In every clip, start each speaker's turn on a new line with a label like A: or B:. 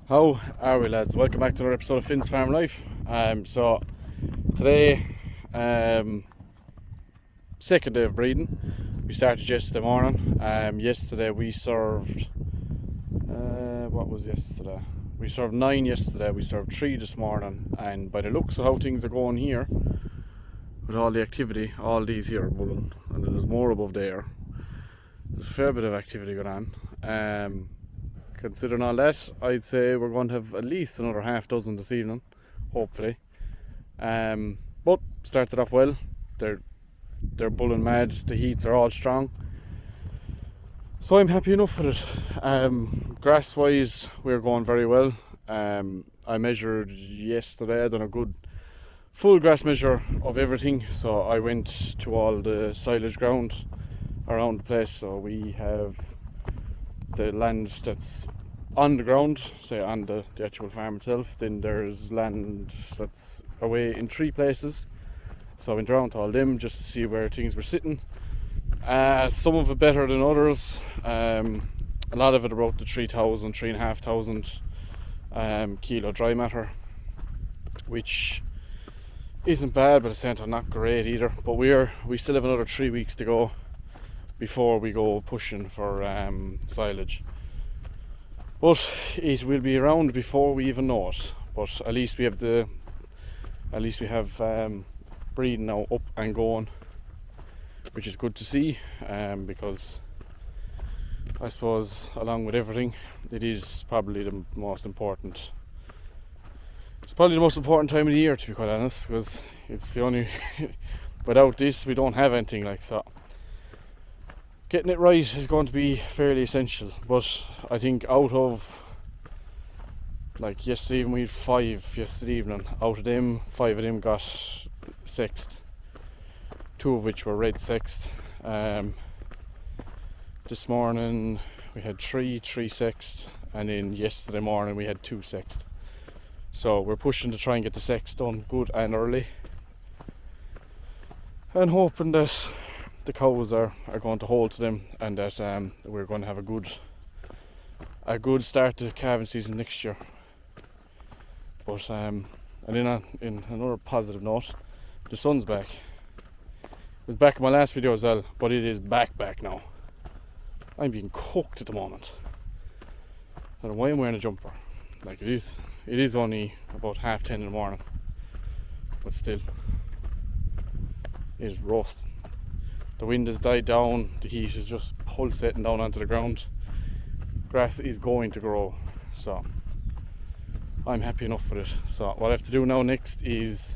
A: How are we, lads? Welcome back to another episode of Finn's Farm Life. So today, second day of breeding. We started yesterday morning. Yesterday we served. What was yesterday? We served 9 yesterday. We served 3 this morning. And by the looks of how things are going here, with all the activity, all these here are bulling, and then there's more above there. There's a fair bit of activity going on. Considering all that, I'd say we're going to have at least another half dozen this evening, hopefully. But started off well. They're bulling mad. The heats are all strong, so I'm happy enough with it. Grass wise, we're going very well. I measured yesterday. I done a good full grass measure of everything. So I went to all the silage ground around the place. So we have the land that's on the ground, say on the actual farm itself. Then there's land that's away in 3 places. So I went around to all them just to see where things were sitting. Some of it better than others. A lot of it about the 3,500 kilo dry matter, which isn't bad, but at the same time not great either. But we still have another 3 weeks to go before we go pushing for silage. But it will be around before we even know it. But at least we have breeding now up and going, which is good to see. Because I suppose along with everything, it is probably the most important. It's probably the most important time of the year, to be quite honest, because it's the only. Without this, we don't have anything like so. Getting it right is going to be fairly essential, but I think out of, like yesterday evening, we had 5 yesterday evening. Out of them, 5 of them got sexed, 2 of which were red sexed. This morning we had 3 sexed, and then yesterday morning we had 2 sexed. So we're pushing to try and get the sex done good and early, and hoping that the cows are going to hold to them, and that we're going to have a good start to calving season next year. But and then in another positive note, the sun's back. It was back in my last video as well, but it is back now. I'm being cooked at the moment. I don't know why I'm wearing a jumper. Like it is only about 10:30 in the morning, but still, it is roasting. The wind has died down, the heat is just pulsating down onto the ground. Grass is going to grow, so I'm happy enough with it. So what I have to do now next is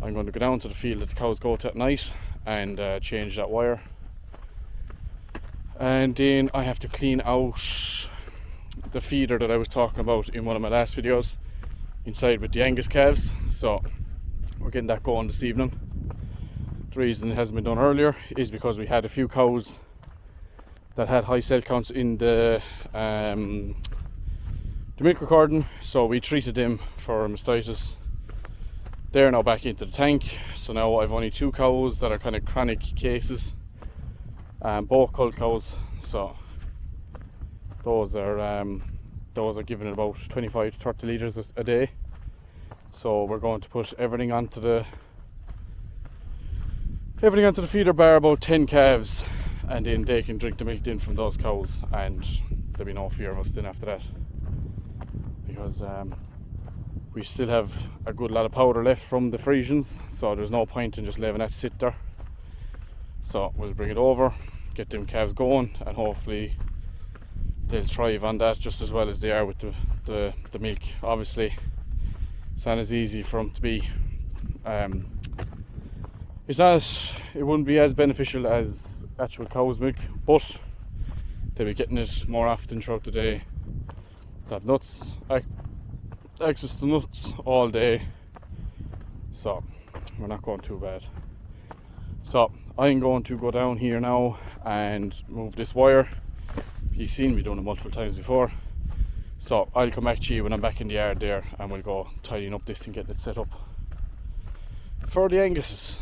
A: I'm going to go down to the field that the cows go to at night and change that wire. And then I have to clean out the feeder that I was talking about in one of my last videos inside with the Angus calves. So we're getting that going this evening. The reason it hasn't been done earlier is because we had a few cows that had high cell counts in the milk recording, so we treated them for mastitis. They're now back into the tank, so now I've only 2 cows that are kind of chronic cases, both cull cows. So those are giving about 25 to 30 litres a day. So we're going to put everything onto the feeder bar, about 10 calves, and then they can drink the milk in from those cows, and there'll be no fear of us then after that, because we still have a good lot of powder left from the Frisians, so there's no point in just leaving that sit there. So we'll bring it over, get them calves going, and hopefully they'll thrive on that just as well as they are with the milk. Obviously it's not as easy for them to be it wouldn't be as beneficial as actual cow's milk, but they'll be getting it more often throughout the day. They have access to nuts all day, so we're not going too bad. So I'm going to go down here now and move this wire. You've seen me doing it multiple times before, so I'll come back to you when I'm back in the yard there, and we'll go tidying up this and getting it set up for the Anguses.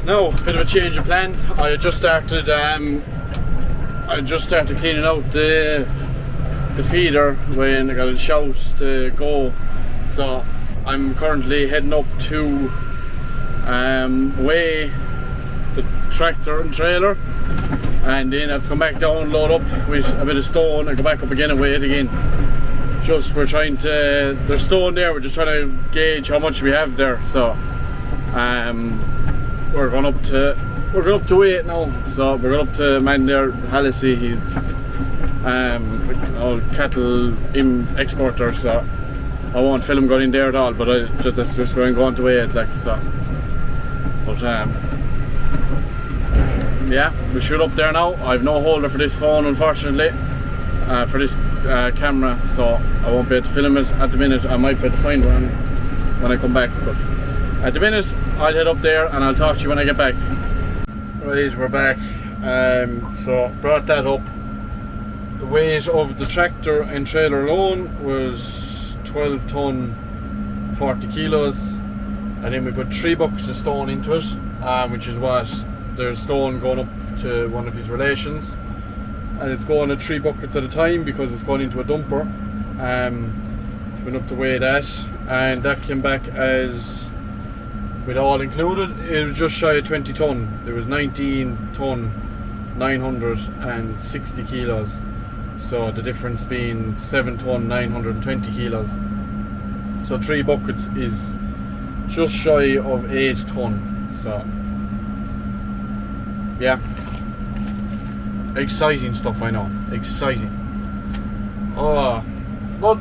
A: Now, a bit of a change of plan. I just started cleaning out the the feeder when I got a shout to go. So I'm currently heading up to weigh the tractor and trailer, and then I have to come back down, load up with a bit of stone and go back up again and weigh it again. Just we're trying to, there's stone there, we're just trying to gauge how much we have there. So we're going up to weigh it now. So we're going up to man there, Hallisey. He's a cattle exporter, so I won't film going in there at all, but that's just where I'm going to weigh it, like, so. But yeah, we shoot up there now. I have no holder for this phone, unfortunately, for this camera, so I won't be able to film it at the minute. I might be able to find one when I come back, but at the minute I'll head up there and I'll talk to you when I get back. Right, we're back. So brought that up. The weight of the tractor and trailer alone was 12 ton 40 kilos, and then we put 3 buckets of stone into it, which is what there's stone going up to one of his relations, and it's going at 3 buckets at a time because it's going into a dumper. So went up to weigh that, and that came back as, with all included, it was just shy of 20 ton. There was 19 ton 960 kilos, so the difference being 7 ton 920 kilos. So 3 buckets is just shy of 8 ton. So yeah, exciting stuff, I know, exciting. Oh, but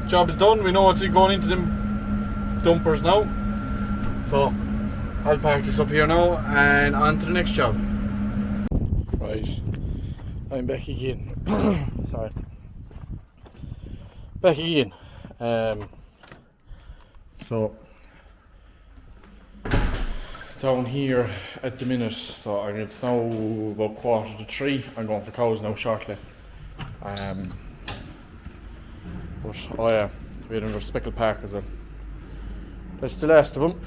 A: job is done. We know it's going into them dumpers now. So I'll park this up here now and on to the next job. Right, I'm back again. Sorry, back again. So down here at the minute, so it's now about 2:45. I'm going for cows now shortly. But oh yeah, we had another speckled park as well. That's the last of them,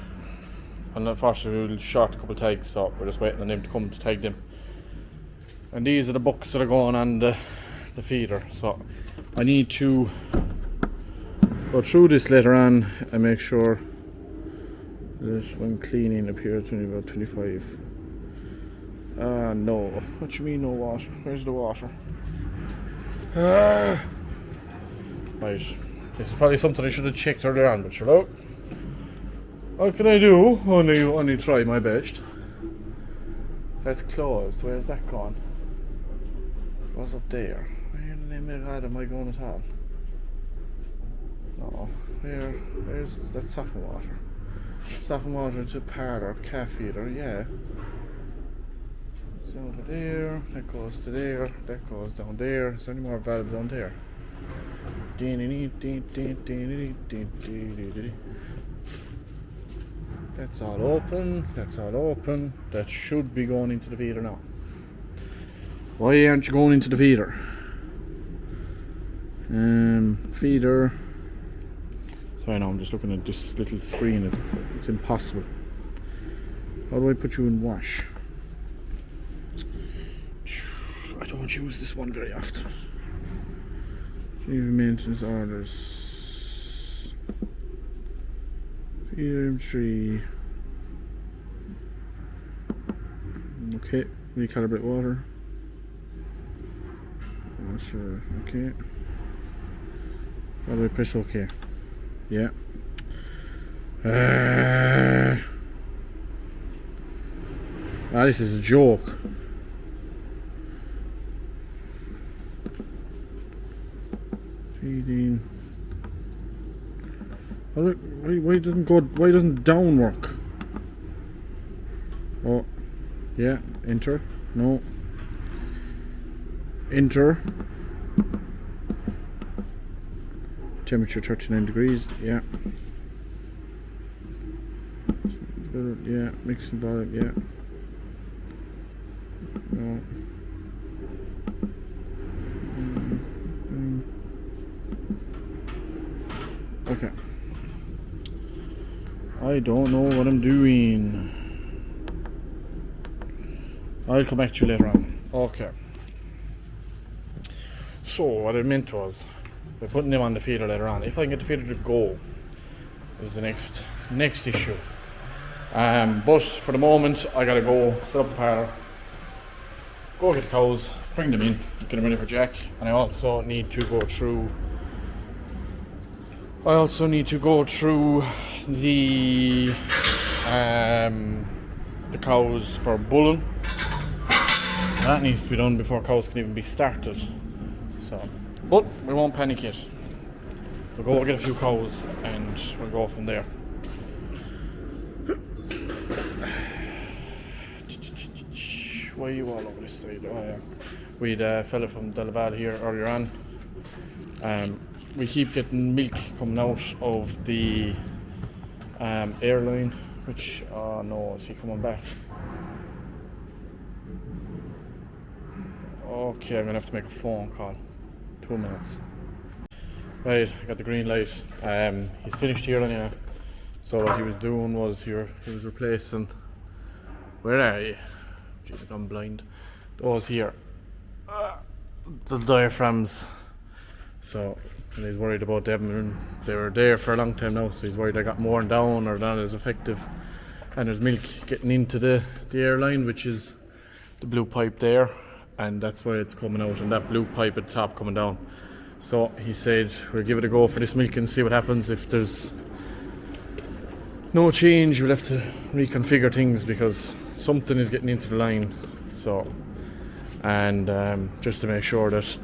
A: and unfortunately we'll short a couple of tags, so we're just waiting on them to come to tag them. And these are the bucks that are going on the feeder, so I need to go through this later on and make sure that when cleaning up here it's only about 25. No, what do you mean no water? Where's the water? Right, this is probably something I should have checked earlier on, but sure, look, what can I do? Only try my best. That's closed. Where's that gone? Goes up there. Where in the name of God am I going at all? No, where's that soften water? Soften water to parlour, calf feeder, yeah. It's over there, that goes to there, that goes down there. Is there any more valves down there? That's all open, that's all open. That should be going into the feeder now. Why aren't you going into the feeder? Feeder. Sorry, now I'm just looking at this little screen. It's impossible. How do I put you in wash? I don't use this one very often. Leave maintenance orders. Feeder 3. Okay, recalibrate water. Sure, okay. How do I press OK? Yeah. This is a joke. Feeding. Why doesn't down work? Oh, yeah. Enter. No. Enter. Temperature 39 degrees. Yeah. Yeah. Mixing volume. Yeah. No. Okay. I don't know what I'm doing. I'll come back to you later on. Okay. So what I meant was, we're putting him on the feeder later on. If I can get the feeder to go, is the next issue. But for the moment, I gotta go set up the parlour, go get the cows, bring them in, get them ready for Jack, and I also need to go through the cows for bulling. So that needs to be done before cows can even be started. So, but we won't panic yet. We'll go get a few cows and we'll go from there. Why are you all over this side? Oh yeah. We had a fella from Delaval here earlier on. We keep getting milk coming out of the airline, which, oh no, is he coming back? Okay, I'm gonna have to make a phone call. 2 minutes. Right, I got the green light. He's finished here anyway. So what he was doing was he was replacing. Where are you? Jeez, I'm blind. Those here. The diaphragms. So and he's worried about them, and they were there for a long time now, so he's worried they got worn down or not as effective. And there's milk getting into the airline, which is the blue pipe there, and that's why it's coming out, and that blue pipe at the top coming down. So he said we'll give it a go for this milk and see what happens. If there's no change, we'll have to reconfigure things because something is getting into the line. So, and just to make sure that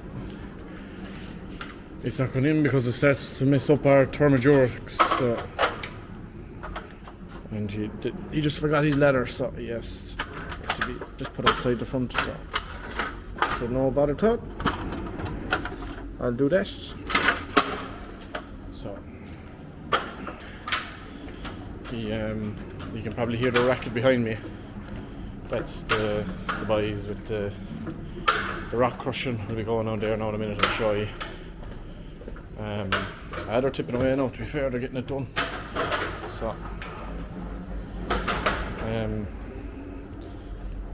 A: it's not going in, because it starts to mess up our thermodurics. So, and he just forgot his ladder, so he has to be just put outside the front. So I said no bother to it. I'll do that. So you can probably hear the racket behind me. That's the boys with the rock crushing. We'll be going on there now in a minute and show you. They're tipping away now, to be fair, they're getting it done. So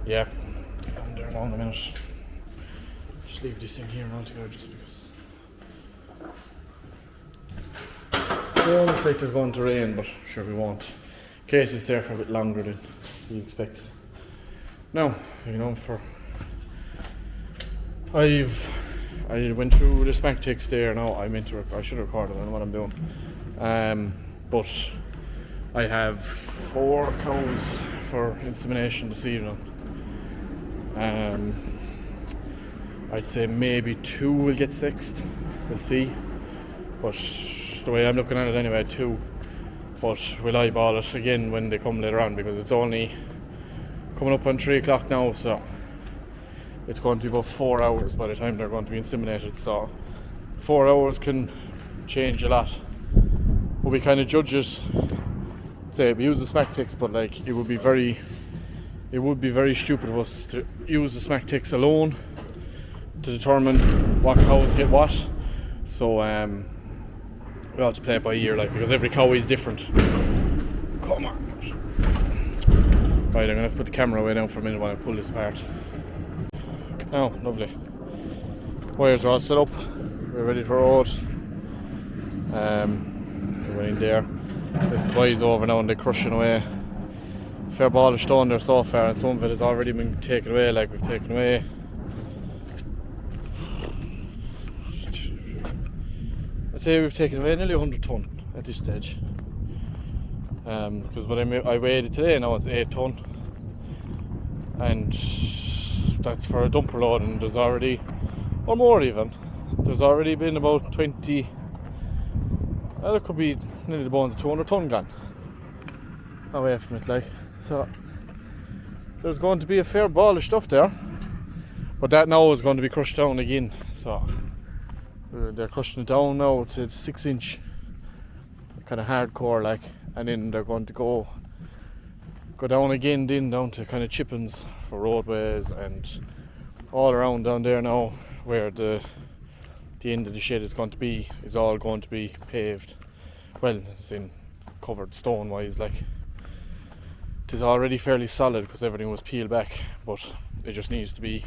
A: yeah, on there now in a minute. Just leave this in here altogether just because it looks like there's going to rain, but sure we won't. In case it's there for a bit longer than you expect. Now, I went through the smack ticks there. Now I should have recorded on what I'm doing. But I have 4 cows for insemination this evening. I'd say maybe 2 will get sexed. We'll see. But the way I'm looking at it anyway, 2. But we'll eyeball it again when they come later on, because it's only coming up on 3 o'clock now, so it's going to be about 4 hours by the time they're going to be inseminated. So 4 hours can change a lot. We'll be kind of judges. Say we use the smack ticks, but like it would be very stupid of us to use the smack ticks alone to determine what cows get what. So we all just play it by ear, like, because every cow is different. Come on. Right, I'm gonna have to put the camera away now for a minute while I pull this apart. Oh, lovely. Wires are all set up. We're ready for road. We went in there. There's the boys over now and they're crushing away. Fair ball of stone there so far, and some of it has already been taken away, like we've taken away. I'd say we've taken away nearly 100 tonne at this stage. Because when I weighed it today, now it's 8 tonne. And that's for a dumper load, and there's already, or more even, there's already been about 20, well, it could be nearly the bones of 200 tonne gone away from it, like. So there's going to be a fair ball of stuff there, but that now is going to be crushed down again. So they're crushing it down now to 6-inch, kind of hardcore, like, and then they're going to go down again, then down to kind of chippings for roadways and all around down there now, where the end of the shed is going to be, is all going to be paved. Well, it's in covered stone wise, like. It is already fairly solid because everything was peeled back, but it just needs to be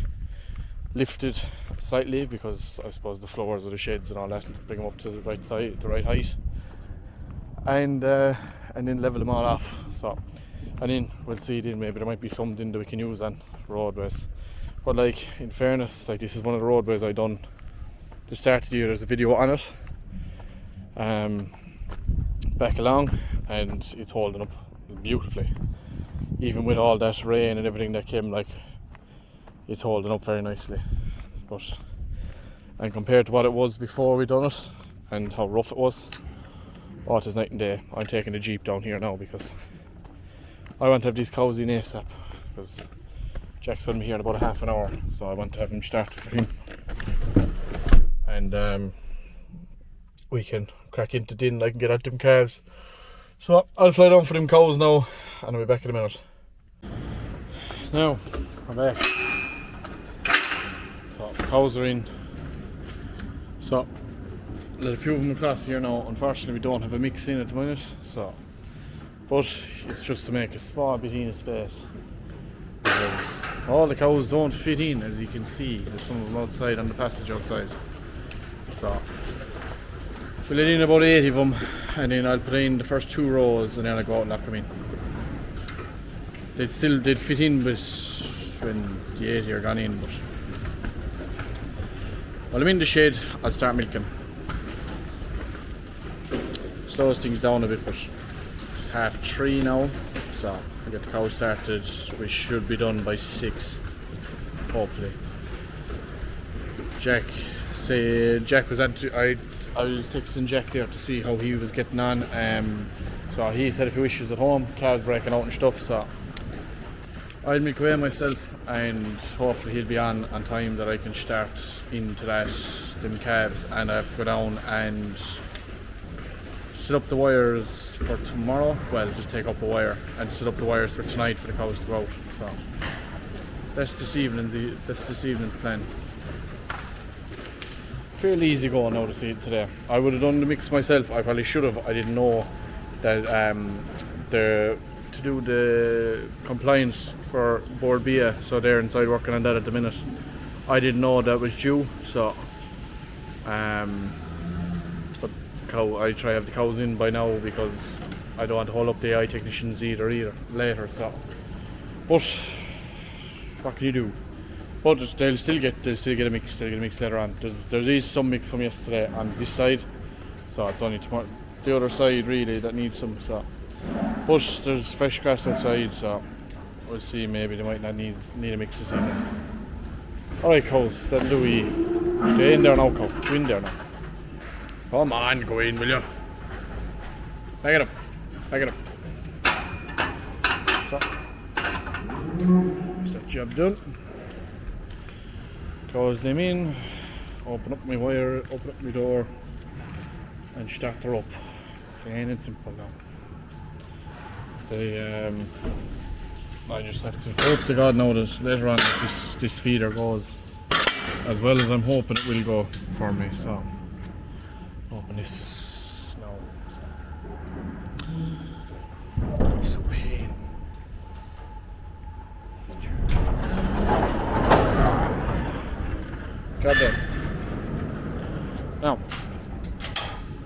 A: lifted slightly because I suppose the floors of the sheds and all that bring them up to the right side, the right height, and then level them all off. So, and then we'll see. Then maybe there might be something that we can use on roadways. But like, in fairness, like, this is one of the roadways I done the start of the year. There's a video on it back along, and it's holding up beautifully. Even with all that rain and everything that came, like, it's holding up very nicely. But, and compared to what it was before we done it and how rough it was, oh, it is night and day. I'm taking the Jeep down here now because I want to have these cows in ASAP, because Jack's going to be here in about a half an hour, so I want to have him started for him, and we can crack into din. I can get out them calves. So I'll fly down for them cows now, and I'll be back in a minute. Now I'm back. So cows are in. So let a few of them across here now. Unfortunately, we don't have a mix in at the minute, so, but it's just to make a small bit in space, because all the cows don't fit in, as you can see. There's some of them outside on the passage outside. So we'll let in about 80 of them, and then I'll put in the first 2 rows, and then I'll go out and lock them in. They'd fit in, but when the 80 are gone in. But while I'm in the shed, I'll start milking. Slows things down a bit, but it's 3:30 now, so I'll get the cows started. We should be done by 6, hopefully. Jack was I was texting Jack there to see how he was getting on. So he said a few issues at home, cars breaking out and stuff, so I'll milk away myself, and hopefully he'll be on time that I can start into them calves, and I have to go down and set up the wires for tomorrow. Well, just take up a wire and set up the wires for tonight for the cows to go out. So that's this evening's plan. Fairly easy going now to see it today. I would have done the mix myself. I probably should have. I didn't know that to do the compliance for Board BA, so they're inside working on that at the minute. I didn't know that was due, so but I try to have the cows in by now, because I don't want to hold up the AI technicians either later. So, but what can you do? But they'll still get a mix. They'll get a mix later on. There is some mix from yesterday on this side, so it's only tomorrow, the other side really that needs some. So, but there's fresh grass outside, so we'll see. Maybe they might not need a mix this evening. Alright, cows, that'll do. We stay in there now, cow. Go in there now. Come on, go in, will you? Back it up. Back it up. So, that's that job done. Close them in, open up my wire, open up my door, and start her up. Plain and simple now. I just have to hope to God now that later on this feeder goes as well as I'm hoping it will go for me. So open this now. It's a pain. Job done. Now,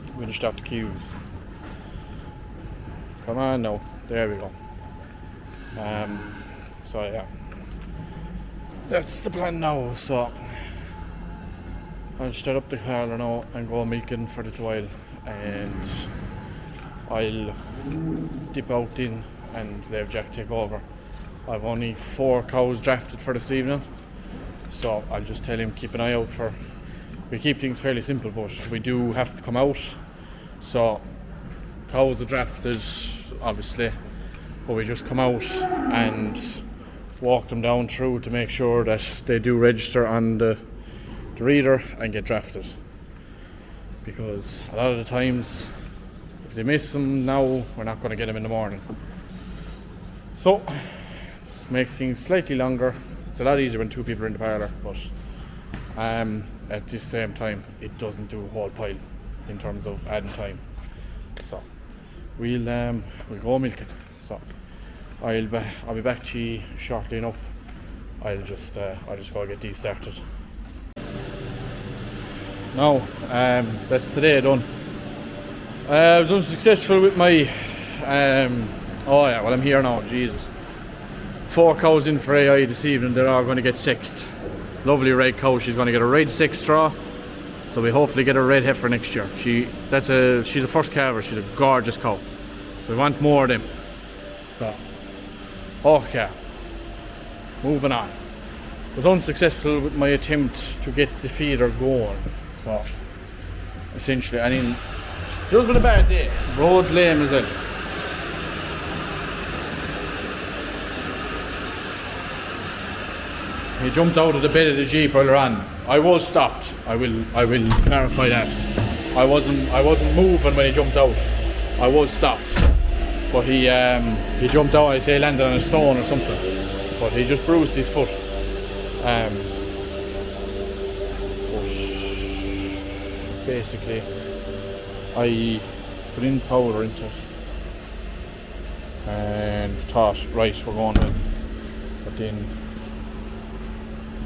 A: we're going to start the queues. Come on now, there we go. So yeah, that's the plan now. So I'll start up the car now and go milking for a little while, and I'll dip out in and let Jack take over. I've only 4 cows drafted for this evening, so I'll just tell him keep an eye out for. We keep things fairly simple, but we do have to come out. So cows are drafted, obviously, but we just come out and walk them down through to make sure that they do register on the reader and get drafted. Because a lot of the times, if they miss them now, we're not going to get them in the morning. So it makes things slightly longer. It's a lot easier when 2 people are in the parlour, but at the same time, it doesn't do a whole pile in terms of adding time. So we'll go milking. So I'll be back to you shortly enough. I'll just go get these started. now. That's today done. I was unsuccessful with my oh yeah, well I'm here now, Jesus. 4 cows in for AI this evening, they're all going to get sexed. Lovely red cow, she's going to get a red sex straw. So we hopefully get a red heifer next year. She's a first calver, she's a gorgeous cow. So we want more of them. So, okay. Moving on. Was unsuccessful with my attempt to get the feeder going. So, essentially, I mean, it's just been a bad day. Road's lame as well. He jumped out of the bed of the Jeep earlier on. I was stopped. I will clarify that. I wasn't moving when he jumped out. I was stopped. But he jumped out, I say landed on a stone or something. But he just bruised his foot. But basically I put in powder into it and thought, right, we're going to, but then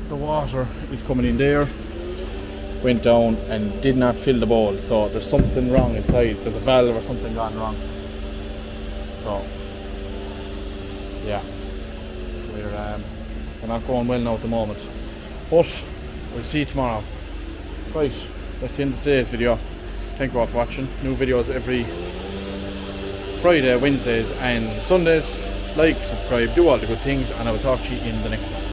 A: the water is coming in there, went down and did not fill the bowl, so there's something wrong inside, there's a valve or something gone wrong. So yeah, we're not going well now at the moment, but we'll see tomorrow. Right, that's the end of today's video. Thank you all for watching. New videos every Friday, Wednesdays and Sundays. Like, subscribe, do all the good things, and I will talk to you in the next one.